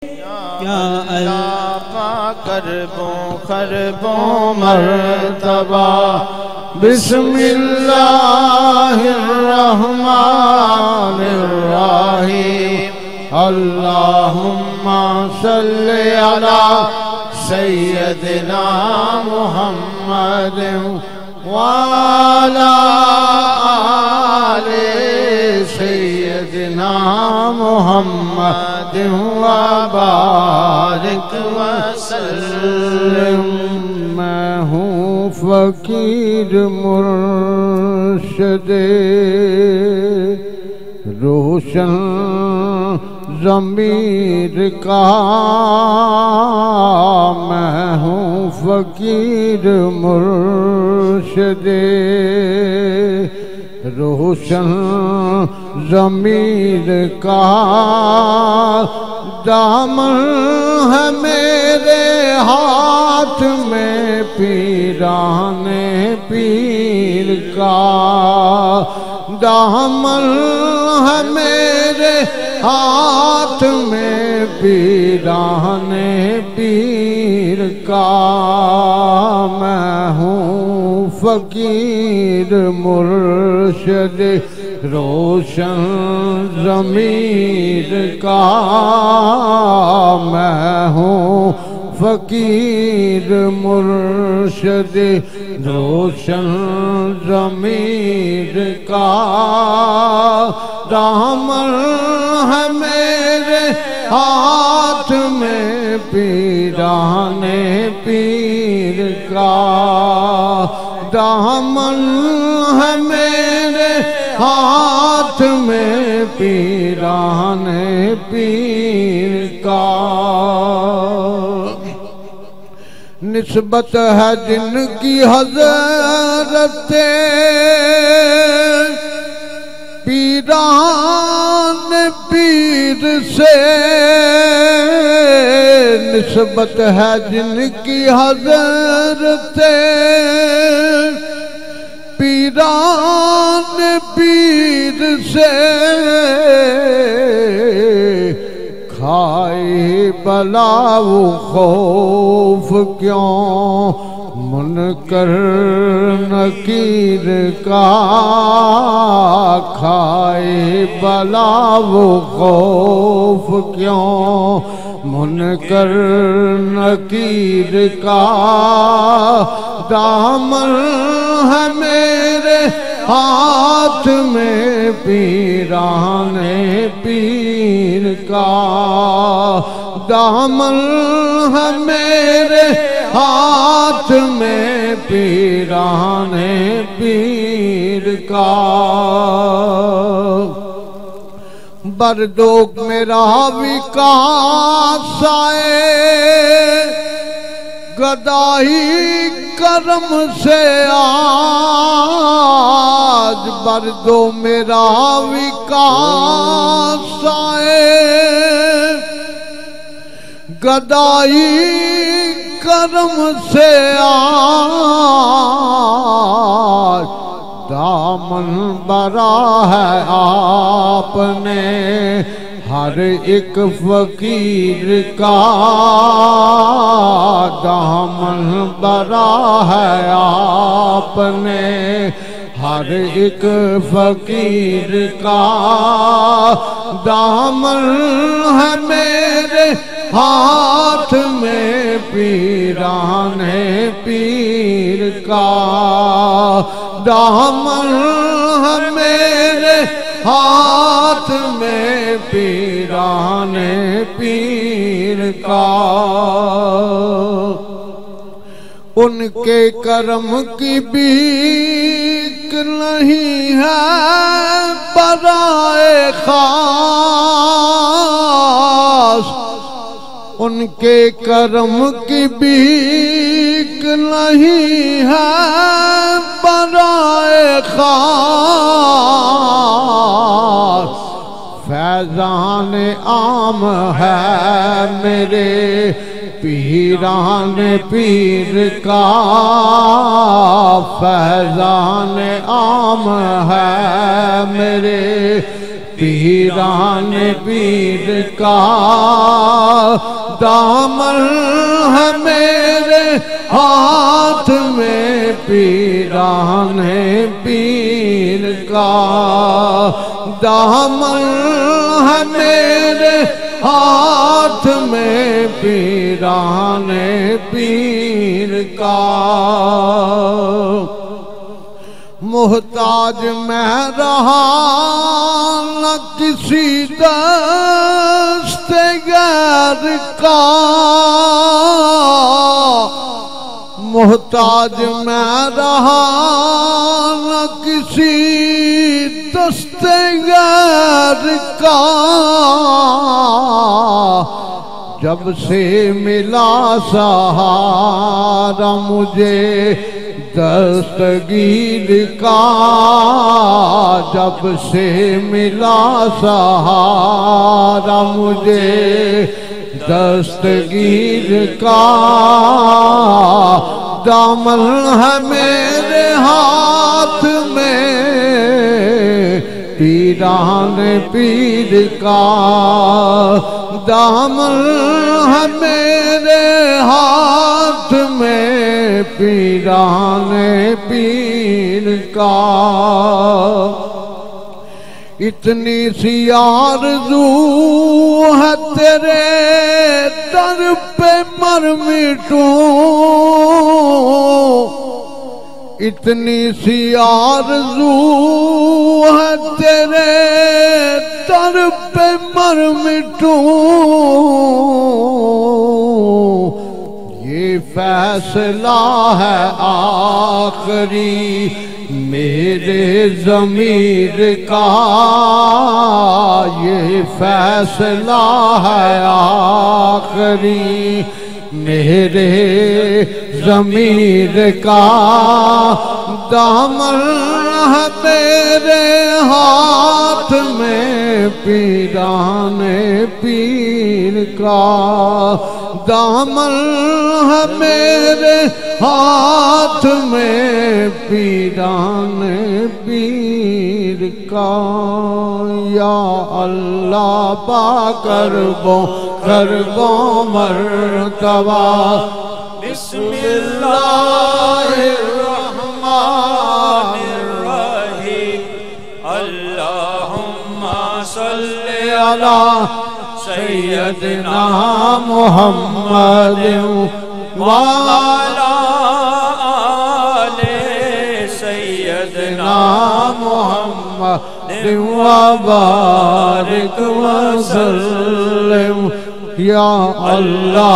یا اللہ پا کربوں خربوں مرتبہ بسم اللہ الرحمن الرحیم اللہم صلی علی سیدنا محمد وعلی آل سیدنا محمد وبارک وسلم میں ہوں فقیر مرشد روشن ضمیر کا میں ہوں فقیر مرشد روشن ضمیر کا دامن ہے میرے ہاتھ میں پیران پیر کا دامن ہے میرے ہاتھ میں پیران پیر کا میں ہوں فقیر مرشد روشن ضمیر کا میں ہوں فقیر مرشد روشن ضمیر کا دامن ہے میرے ہاتھ میں پیران پیر کا دامن ہے میرے ہاتھ میں پیران پیر کا نسبت ہے جن کی حضرت پیران پیر سے نسبت ہے جن کی حضرت پیران پیر سے کھائے بلا و خوف کیوں منکر نکیر کا کھائے بلا و خوف کیوں منکر نکیر کا دامن ہے میرے ہاتھ میں پیران پیر کا دامن ہے میرے ہاتھ میں پیران پیر کا بردوک میرا وکاس آئے گدائی کرم سے آج بردو میرا وکاس آئے گدائی کرم سے آج دامن برا ہے آپ نے ہر ایک فقیر کا دامن برا ہے آپ نے ہر ایک فقیر کا دامن ہے میرے ہاتھ میں پیران پیر کا دامن ہے میرے ہاتھ میں پیران پیر کا ان کے کرم کی بیک نہیں ہے برائے خاص ان کے کرم کی بیک نہیں ہے برائے خاص فیضان عام ہے میرے پیران پیر کا فیضان عام ہے میرے پیران پیر کا دامن ہے میرے ہاتھ میں پیران پیر کا دامن ہے میرے ہاتھ میں پیران پیر کا محتاج میں رہا نہ کسی دست غیر کا محتاج میں رہا نہ کسی دست غیر کا جب سے ملا سہارا مجھے دستگیر کا جب سے ملا سہارا مجھے دستگیر کا دامن ہے میرے ہاتھ میں پیران پیر کا دامن ہے میرے ہاتھ میں پیران پیر کا اتنی سی آرزو ہے تیرے در پہ مر مٹوں اتنی سی آرزو ہے تیرے در پہ مر مٹوں یہ فیصلہ ہے آخری میرے ضمیر کا یہ فیصلہ ہے آخری میرے ضمیر کا دامن ہے میرے ہاتھ میں پیران پیر کا دامن ہے میرے ہاتھ میں پیران پیر کا یا اللہ با کربوں مرتبہ بسم اللہ الرحمن الرحیم اللہم صلی علی سیدنا محمد وعلی آل سیدنا محمد وبارک وسلم یا اللہ